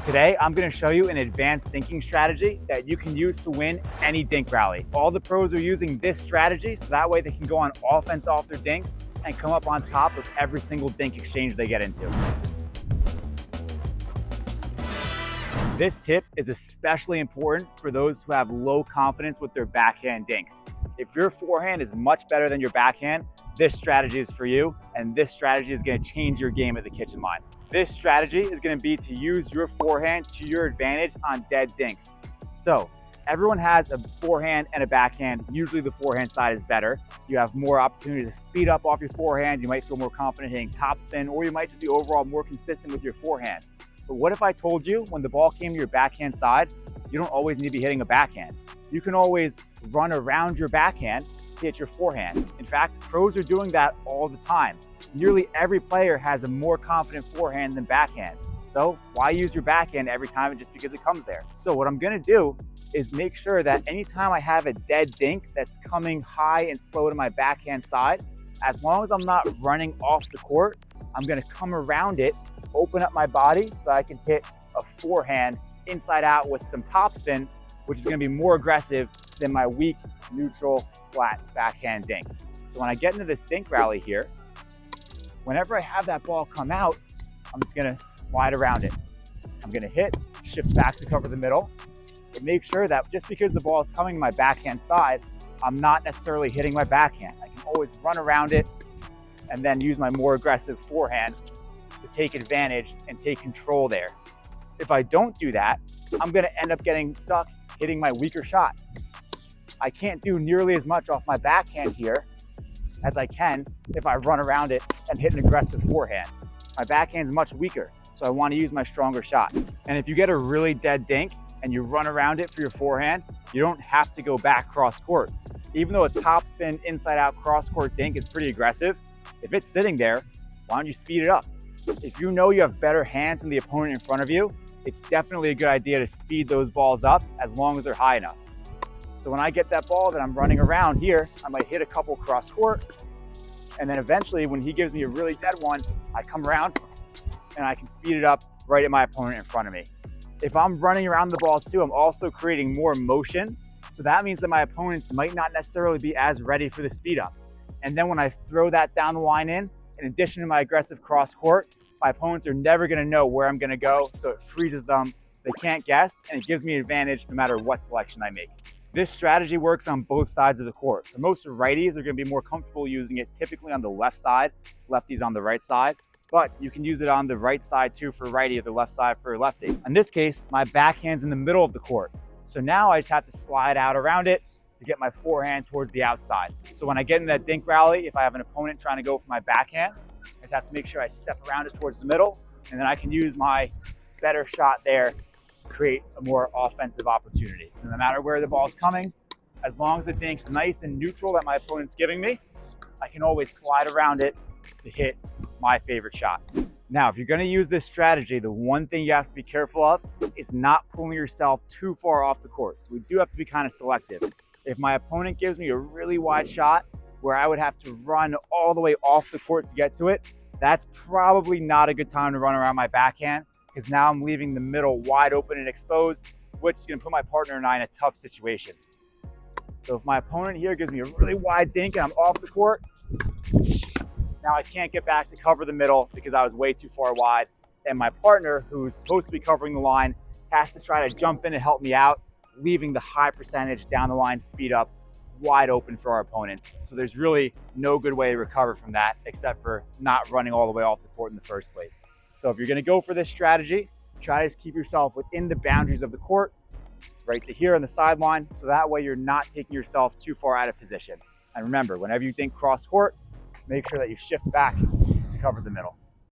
Today, I'm going to show you an advanced dinking strategy that you can use to win any dink rally. All the pros are using this strategy so that way they can go on offense off their dinks and come up on top of every single dink exchange they get into. This tip is especially important for those who have low confidence with their backhand dinks. If your forehand is much better than your backhand, this strategy is for you, and this strategy is going to change your game at the kitchen line. This strategy is going to be to use your forehand to your advantage on dead dinks. So everyone has a forehand and a backhand. Usually the forehand side is better. You have more opportunity to speed up off your forehand. You might feel more confident hitting topspin, or you might just be overall more consistent with your forehand. But what if I told you when the ball came to your backhand side, you don't always need to be hitting a backhand. You can always run around your backhand to hit your forehand. In fact, pros are doing that all the time. Nearly every player has a more confident forehand than backhand. So why use your backhand every time just because it comes there? So what I'm gonna do is make sure that anytime I have a dead dink that's coming high and slow to my backhand side, as long as I'm not running off the court, I'm gonna come around it, open up my body so that I can hit a forehand inside out with some topspin, which is gonna be more aggressive than my weak, neutral, flat backhand dink. So when I get into this dink rally here, whenever I have that ball come out, I'm just gonna slide around it. I'm gonna hit, shift back to cover the middle, but make sure that just because the ball is coming to my backhand side, I'm not necessarily hitting my backhand. I can always run around it and then use my more aggressive forehand to take advantage and take control there. If I don't do that, I'm gonna end up getting stuck hitting my weaker shot. I can't do nearly as much off my backhand here as I can if I run around it and hit an aggressive forehand. My backhand is much weaker, so I want to use my stronger shot. And if you get a really dead dink and you run around it for your forehand, you don't have to go back cross court. Even though a topspin inside out cross court dink is pretty aggressive, if it's sitting there, why don't you speed it up? If you know you have better hands than the opponent in front of you, it's definitely a good idea to speed those balls up as long as they're high enough. So when I get that ball that I'm running around here, I might hit a couple cross court, and then eventually when he gives me a really dead one, I come around and I can speed it up right at my opponent in front of me. If I'm running around the ball too, I'm also creating more motion. So that means that my opponents might not necessarily be as ready for the speed up. And then when I throw that down the line in addition to my aggressive cross court, my opponents are never gonna know where I'm gonna go, so it freezes them. They can't guess, and it gives me an advantage no matter what selection I make. This strategy works on both sides of the court. For most righties, are gonna be more comfortable using it typically on the left side, lefties on the right side, but you can use it on the right side too for righty or the left side for lefty. In this case, my backhand's in the middle of the court. So now I just have to slide out around it to get my forehand towards the outside. So when I get in that dink rally, if I have an opponent trying to go for my backhand, I just have to make sure I step around it towards the middle, and then I can use my better shot there to create a more offensive opportunity. So no matter where the ball's coming, as long as the dink's nice and neutral that my opponent's giving me, I can always slide around it to hit my favorite shot. Now, if you're gonna use this strategy, the one thing you have to be careful of is not pulling yourself too far off the court. So we do have to be kind of selective. If my opponent gives me a really wide shot where I would have to run all the way off the court to get to it, that's probably not a good time to run around my backhand, because now I'm leaving the middle wide open and exposed, which is gonna put my partner and I in a tough situation. So if my opponent here gives me a really wide dink and I'm off the court, now I can't get back to cover the middle because I was way too far wide, and my partner, who's supposed to be covering the line, has to try to jump in and help me out, leaving the high percentage down the line speed up wide open for our opponents. So there's really no good way to recover from that except for not running all the way off the court in the first place. So if you're gonna go for this strategy, try to keep yourself within the boundaries of the court, right to here on the sideline, so that way you're not taking yourself too far out of position. And remember, whenever you think cross court, make sure that you shift back to cover the middle.